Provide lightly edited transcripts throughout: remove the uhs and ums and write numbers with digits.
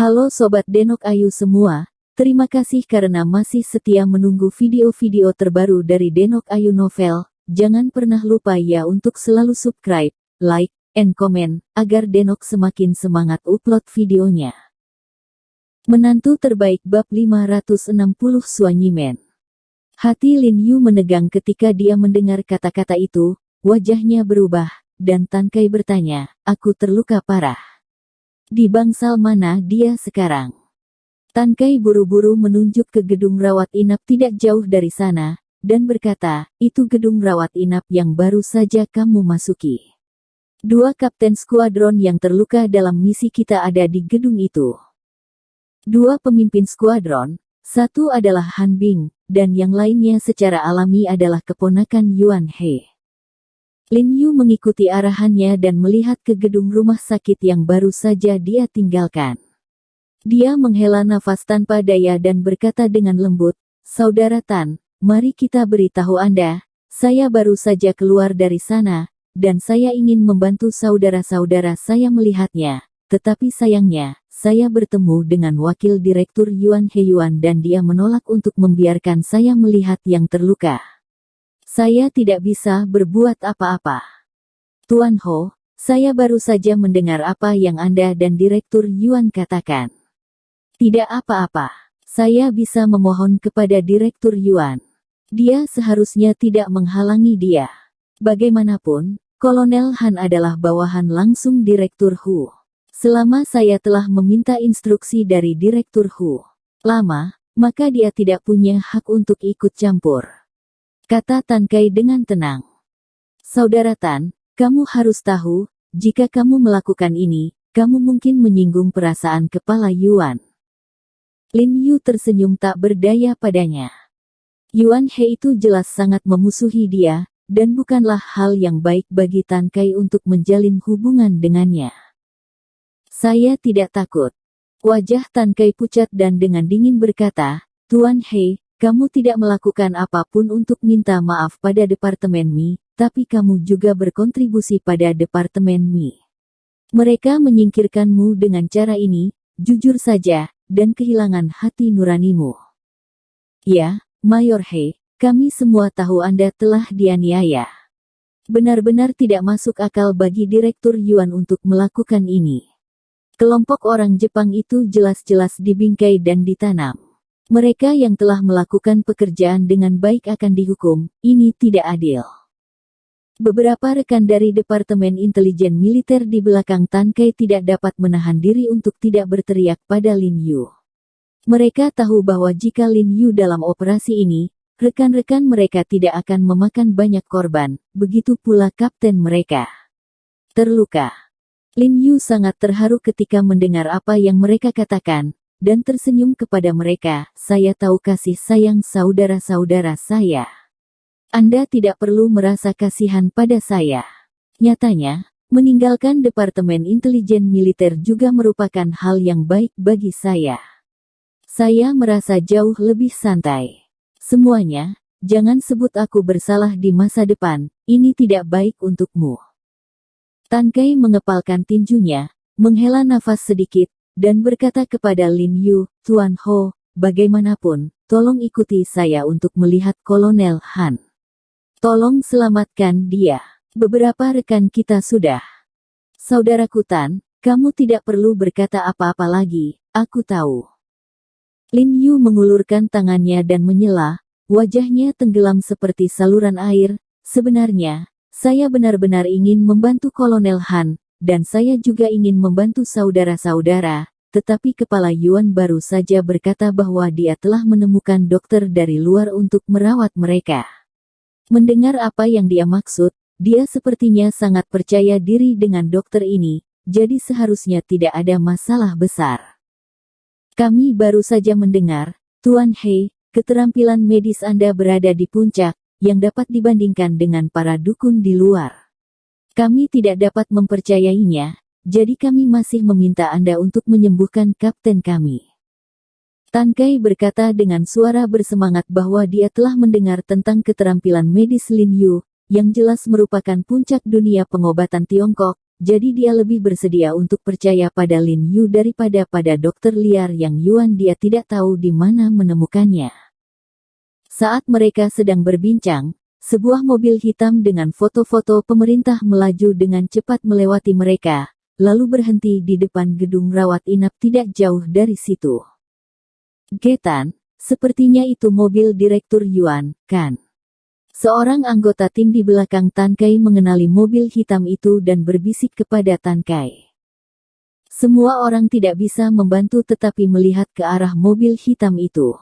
Halo Sobat Denok Ayu semua, terima kasih karena masih setia menunggu video-video terbaru dari Denok Ayu Novel. Jangan pernah lupa ya untuk selalu subscribe, like, and comment, agar Denok semakin semangat upload videonya. Menantu terbaik bab 560 Suanyimen. Hati Lin Yu menegang ketika dia mendengar kata-kata itu, wajahnya berubah, dan Tan Kai bertanya, aku terluka parah. Di bangsal mana dia sekarang? Tan Kai buru-buru menunjuk ke gedung rawat inap tidak jauh dari sana, dan berkata, itu gedung rawat inap yang baru saja kamu masuki. 2 kapten skuadron yang terluka dalam misi kita ada di gedung itu. 2 pemimpin skuadron, satu adalah Han Bing, dan yang lainnya secara alami adalah keponakan Yuan He. Lin Yu mengikuti arahannya dan melihat ke gedung rumah sakit yang baru saja dia tinggalkan. Dia menghela nafas tanpa daya dan berkata dengan lembut, Saudara Tan, mari kita beritahu Anda, saya baru saja keluar dari sana, dan saya ingin membantu saudara-saudara saya melihatnya, tetapi sayangnya, saya bertemu dengan wakil direktur Yuan He Yuan dan dia menolak untuk membiarkan saya melihat yang terluka. Saya tidak bisa berbuat apa-apa. Tuan Ho, saya baru saja mendengar apa yang Anda dan Direktur Yuan katakan. Tidak apa-apa. Saya bisa memohon kepada Direktur Yuan. Dia seharusnya tidak menghalangi dia. Bagaimanapun, Kolonel Han adalah bawahan langsung Direktur Hu. Selama saya telah meminta instruksi dari Direktur Hu lama, maka dia tidak punya hak untuk ikut campur. Kata Tan Kai dengan tenang. Saudara Tan, kamu harus tahu, jika kamu melakukan ini, kamu mungkin menyinggung perasaan kepala Yuan. Lin Yu tersenyum tak berdaya padanya. Yuan He itu jelas sangat memusuhi dia, dan bukanlah hal yang baik bagi Tan Kai untuk menjalin hubungan dengannya. Saya tidak takut. Wajah Tan Kai pucat dan dengan dingin berkata, Tuan He, kamu tidak melakukan apapun untuk minta maaf pada Departemen Mi, tapi kamu juga berkontribusi pada Departemen Mi. Mereka menyingkirkanmu dengan cara ini, jujur saja, dan kehilangan hati nuranimu. Ya, Mayor He, kami semua tahu Anda telah dianiaya. Benar-benar tidak masuk akal bagi Direktur Yuan untuk melakukan ini. Kelompok orang Jepang itu jelas-jelas dibingkai dan ditanam. Mereka yang telah melakukan pekerjaan dengan baik akan dihukum, ini tidak adil. Beberapa rekan dari Departemen Intelijen Militer di belakang Tan Kai tidak dapat menahan diri untuk tidak berteriak pada Lin Yu. Mereka tahu bahwa jika Lin Yu dalam operasi ini, rekan-rekan mereka tidak akan memakan banyak korban, begitu pula kapten mereka. Terluka. Lin Yu sangat terharu ketika mendengar apa yang mereka katakan, dan tersenyum kepada mereka, saya tahu kasih sayang saudara-saudara saya. Anda tidak perlu merasa kasihan pada saya. Nyatanya, meninggalkan Departemen Intelijen Militer juga merupakan hal yang baik bagi saya. Saya merasa jauh lebih santai. Semuanya, jangan sebut aku bersalah di masa depan, ini tidak baik untukmu. Tan Kai mengepalkan tinjunya, menghela nafas sedikit, dan berkata kepada Lin Yu, Tuan Ho, bagaimanapun, tolong ikuti saya untuk melihat Kolonel Han. Tolong selamatkan dia. Beberapa rekan kita sudah. Saudaraku Tan, kamu tidak perlu berkata apa-apa lagi, aku tahu. Lin Yu mengulurkan tangannya dan menyela, wajahnya tenggelam seperti saluran air, sebenarnya, saya benar-benar ingin membantu Kolonel Han, dan saya juga ingin membantu saudara-saudara, tetapi Kepala Yuan baru saja berkata bahwa dia telah menemukan dokter dari luar untuk merawat mereka. Mendengar apa yang dia maksud, dia sepertinya sangat percaya diri dengan dokter ini, jadi seharusnya tidak ada masalah besar. Kami baru saja mendengar, Tuan He, keterampilan medis Anda berada di puncak, yang dapat dibandingkan dengan para dukun di luar. Kami tidak dapat mempercayainya, jadi kami masih meminta Anda untuk menyembuhkan kapten kami. Tan Kai berkata dengan suara bersemangat bahwa dia telah mendengar tentang keterampilan medis Lin Yu, yang jelas merupakan puncak dunia pengobatan Tiongkok, jadi dia lebih bersedia untuk percaya pada Lin Yu daripada pada dokter liar yang Yuan dia tidak tahu di mana menemukannya. Saat mereka sedang berbincang, sebuah mobil hitam dengan foto-foto pemerintah melaju dengan cepat melewati mereka, lalu berhenti di depan gedung rawat inap tidak jauh dari situ. Getan, sepertinya itu mobil Direktur Yuan, kan? Seorang anggota tim di belakang Tan Kai mengenali mobil hitam itu dan berbisik kepada Tan Kai. Semua orang tidak bisa membantu tetapi melihat ke arah mobil hitam itu.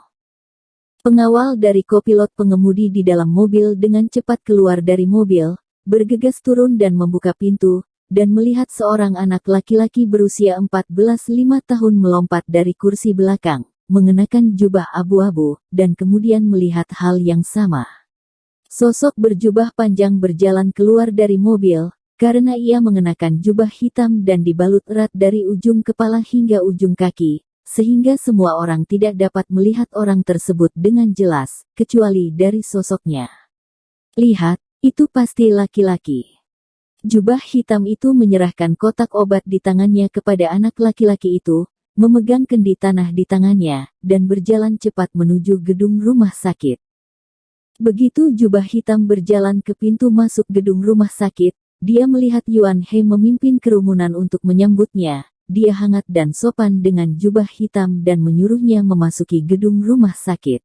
Pengawal dari kopilot pengemudi di dalam mobil dengan cepat keluar dari mobil, bergegas turun dan membuka pintu, dan melihat seorang anak laki-laki berusia 14-5 tahun melompat dari kursi belakang, mengenakan jubah abu-abu, dan kemudian melihat hal yang sama. Sosok berjubah panjang berjalan keluar dari mobil, karena ia mengenakan jubah hitam dan dibalut erat dari ujung kepala hingga ujung kaki, sehingga semua orang tidak dapat melihat orang tersebut dengan jelas, kecuali dari sosoknya. Lihat, itu pasti laki-laki. Jubah hitam itu menyerahkan kotak obat di tangannya kepada anak laki-laki itu, memegang kendi tanah di tangannya, dan berjalan cepat menuju gedung rumah sakit. Begitu jubah hitam berjalan ke pintu masuk gedung rumah sakit, dia melihat Yuan He memimpin kerumunan untuk menyambutnya. Dia hangat dan sopan dengan jubah hitam dan menyuruhnya memasuki gedung rumah sakit.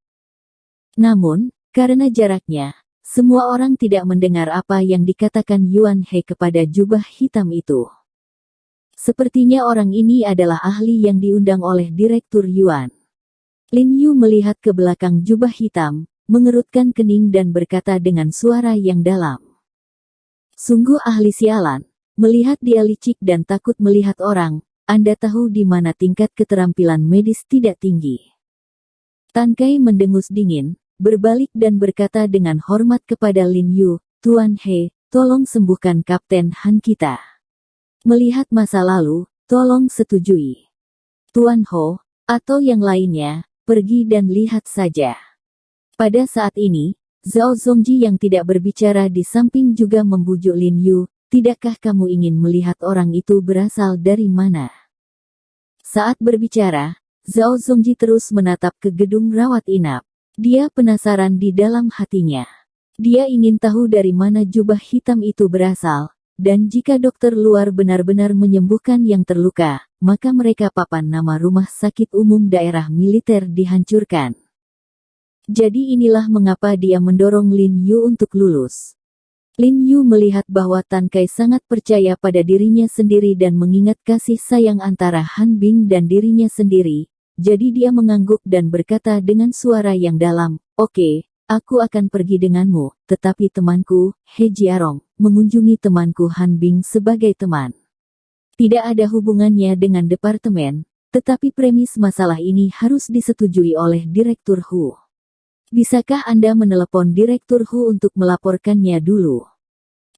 Namun, karena jaraknya, semua orang tidak mendengar apa yang dikatakan Yuan He kepada jubah hitam itu. Sepertinya orang ini adalah ahli yang diundang oleh Direktur Yuan. Lin Yu melihat ke belakang jubah hitam, mengerutkan kening dan berkata dengan suara yang dalam. Sungguh ahli sialan, melihat dia licik dan takut melihat orang, Anda tahu di mana tingkat keterampilan medis tidak tinggi. Tan Kai mendengus dingin, berbalik dan berkata dengan hormat kepada Lin Yu, Tuan He, tolong sembuhkan Kapten Han kita. Melihat masa lalu, tolong setujui. Tuan Ho, atau yang lainnya, pergi dan lihat saja. Pada saat ini, Zhao Zongji yang tidak berbicara di samping juga membujuk Lin Yu, tidakkah kamu ingin melihat orang itu berasal dari mana? Saat berbicara, Zhao Zongji terus menatap ke gedung rawat inap. Dia penasaran di dalam hatinya. Dia ingin tahu dari mana jubah hitam itu berasal, dan jika dokter luar benar-benar menyembuhkan yang terluka, maka mereka papan nama rumah sakit umum daerah militer dihancurkan. Jadi inilah mengapa dia mendorong Lin Yu untuk lulus. Lin Yu melihat bahwa Tan Kai sangat percaya pada dirinya sendiri dan mengingat kasih sayang antara Han Bing dan dirinya sendiri, jadi dia mengangguk dan berkata dengan suara yang dalam, Oke, aku akan pergi denganmu, tetapi temanku, He Jiarong, mengunjungi temanku Han Bing sebagai teman. Tidak ada hubungannya dengan departemen, tetapi premis masalah ini harus disetujui oleh Direktur Hu. Bisakah Anda menelepon Direktur Hu untuk melaporkannya dulu?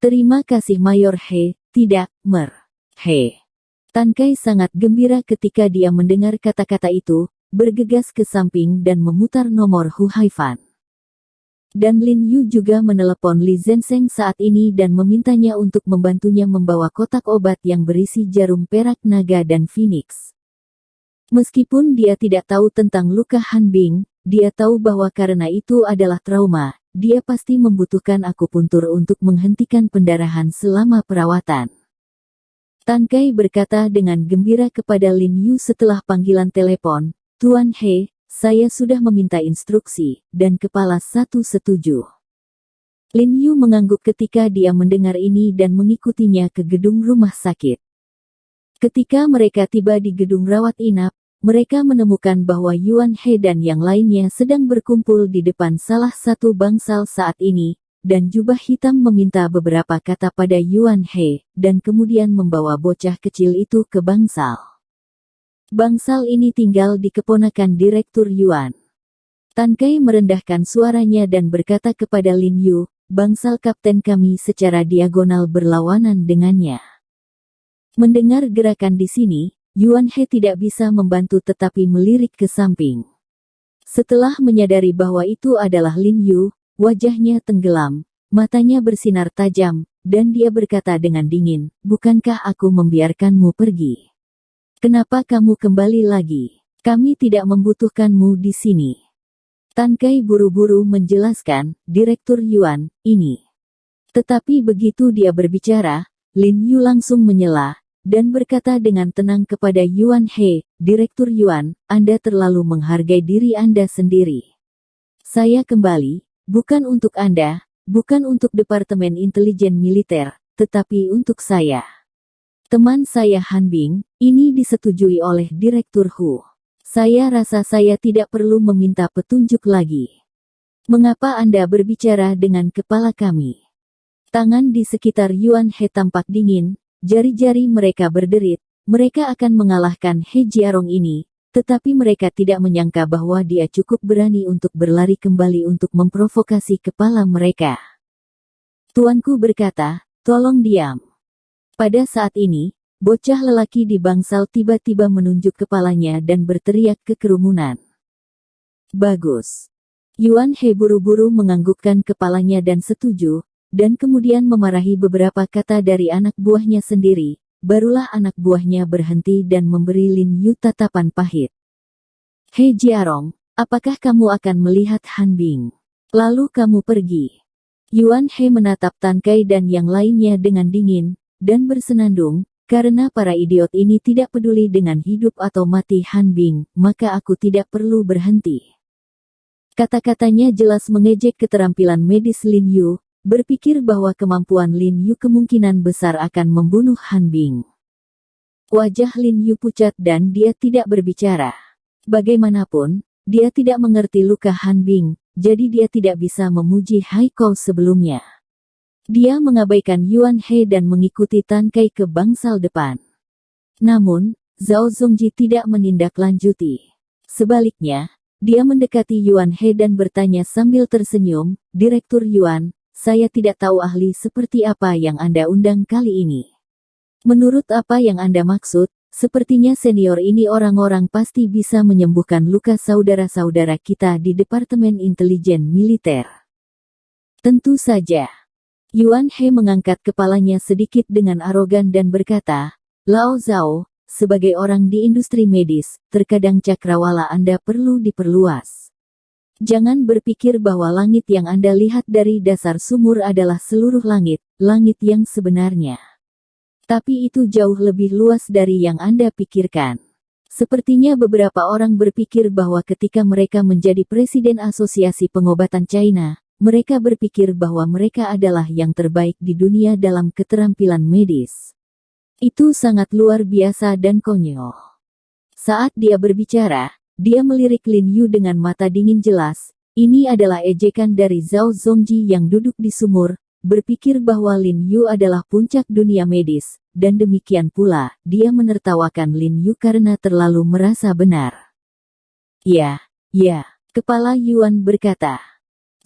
Terima kasih Mayor He, tidak, Mer. He. Tan Kai sangat gembira ketika dia mendengar kata-kata itu, bergegas ke samping dan memutar nomor Hu Haifan. Dan Lin Yu juga menelepon Li Zhensheng saat ini dan memintanya untuk membantunya membawa kotak obat yang berisi jarum perak naga dan Phoenix. Meskipun dia tidak tahu tentang luka Han Bing, dia tahu bahwa karena itu adalah trauma, dia pasti membutuhkan akupuntur untuk menghentikan pendarahan selama perawatan. Tan Kai berkata dengan gembira kepada Lin Yu setelah panggilan telepon, Tuan He, saya sudah meminta instruksi, dan kepala satu setuju. Lin Yu mengangguk ketika dia mendengar ini dan mengikutinya ke gedung rumah sakit. Ketika mereka tiba di gedung rawat inap, mereka menemukan bahwa Yuan He dan yang lainnya sedang berkumpul di depan salah satu bangsal saat ini, dan jubah hitam meminta beberapa kata pada Yuan He, dan kemudian membawa bocah kecil itu ke bangsal. Bangsal ini tinggal di keponakan Direktur Yuan. Tan Kai merendahkan suaranya dan berkata kepada Lin Yu, bangsal kapten kami secara diagonal berlawanan dengannya. Mendengar gerakan di sini, Yuan He tidak bisa membantu tetapi melirik ke samping. Setelah menyadari bahwa itu adalah Lin Yu, wajahnya tenggelam, matanya bersinar tajam, dan dia berkata dengan dingin, "Bukankah aku membiarkanmu pergi? Kenapa kamu kembali lagi? Kami tidak membutuhkanmu di sini." Tan Kai buru-buru menjelaskan, "Direktur Yuan, ini." Tetapi begitu dia berbicara, Lin Yu langsung menyela, dan berkata dengan tenang kepada Yuan He, "Direktur Yuan, Anda terlalu menghargai diri Anda sendiri. Saya kembali, bukan untuk Anda, bukan untuk Departemen Intelijen Militer, tetapi untuk saya. Teman saya Han Bing, ini disetujui oleh Direktur Hu. Saya rasa saya tidak perlu meminta petunjuk lagi. Mengapa Anda berbicara dengan kepala kami?" Tangan di sekitar Yuan He tampak dingin, jari-jari mereka berderit, mereka akan mengalahkan He Jiarong ini, tetapi mereka tidak menyangka bahwa dia cukup berani untuk berlari kembali untuk memprovokasi kepala mereka. Tuanku berkata, "Tolong diam." Pada saat ini, bocah lelaki di bangsal tiba-tiba menunjuk kepalanya dan berteriak ke kerumunan. "Bagus." Yuan He buru-buru menganggukkan kepalanya dan setuju, dan kemudian memarahi beberapa kata dari anak buahnya sendiri. Barulah anak buahnya berhenti dan memberi Lin Yu tatapan pahit. "He Jiarong, apakah kamu akan melihat Han Bing? Lalu kamu pergi?" Yuan He menatap Tan Kai dan yang lainnya dengan dingin, dan bersenandung, "Karena para idiot ini tidak peduli dengan hidup atau mati Han Bing, maka aku tidak perlu berhenti." Kata-katanya jelas mengejek keterampilan medis Lin Yu, berpikir bahwa kemampuan Lin Yu kemungkinan besar akan membunuh Han Bing. Wajah Lin Yu pucat dan dia tidak berbicara. Bagaimanapun, dia tidak mengerti luka Han Bing, jadi dia tidak bisa memuji Hai Kou sebelumnya. Dia mengabaikan Yuan He dan mengikuti Tan Kai ke bangsal depan. Namun, Zhao Zongji tidak menindaklanjuti. Sebaliknya, dia mendekati Yuan He dan bertanya sambil tersenyum, "Direktur Yuan, saya tidak tahu ahli seperti apa yang Anda undang kali ini. Menurut apa yang Anda maksud, sepertinya senior ini orang-orang pasti bisa menyembuhkan luka saudara-saudara kita di Departemen Intelijen Militer." "Tentu saja." Yuan He mengangkat kepalanya sedikit dengan arogan dan berkata, "Lao Zhao, sebagai orang di industri medis, terkadang cakrawala Anda perlu diperluas. Jangan berpikir bahwa langit yang Anda lihat dari dasar sumur adalah seluruh langit, langit yang sebenarnya. Tapi itu jauh lebih luas dari yang Anda pikirkan." Sepertinya beberapa orang berpikir bahwa ketika mereka menjadi presiden Asosiasi Pengobatan China, mereka berpikir bahwa mereka adalah yang terbaik di dunia dalam keterampilan medis. Itu sangat luar biasa dan konyol. Saat dia berbicara, dia melirik Lin Yu dengan mata dingin jelas. Ini adalah ejekan dari Zhao Zongji yang duduk di sumur, berpikir bahwa Lin Yu adalah puncak dunia medis, dan demikian pula, dia menertawakan Lin Yu karena terlalu merasa benar. Ya, kepala Yuan berkata.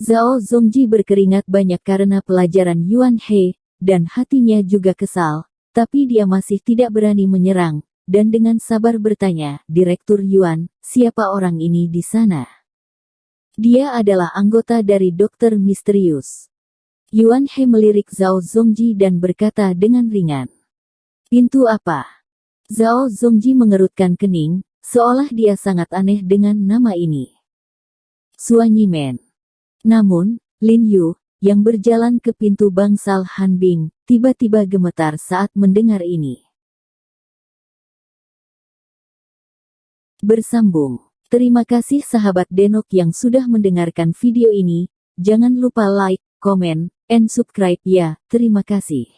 Zhao Zongji berkeringat banyak karena pelajaran Yuan He, dan hatinya juga kesal, tapi dia masih tidak berani menyerang. Dan dengan sabar bertanya, "Direktur Yuan, siapa orang ini di sana?" "Dia adalah anggota dari Dokter Misterius." Yuan He melirik Zhao Zongji dan berkata dengan ringan, "Pintu apa?" Zhao Zongji mengerutkan kening, seolah dia sangat aneh dengan nama ini. "Suanyimen." Namun, Lin Yu, yang berjalan ke pintu bangsal Han Bing, tiba-tiba gemetar saat mendengar ini. Bersambung. Terima kasih sahabat Denok yang sudah mendengarkan video ini. Jangan lupa like, comment, and subscribe ya. Terima kasih.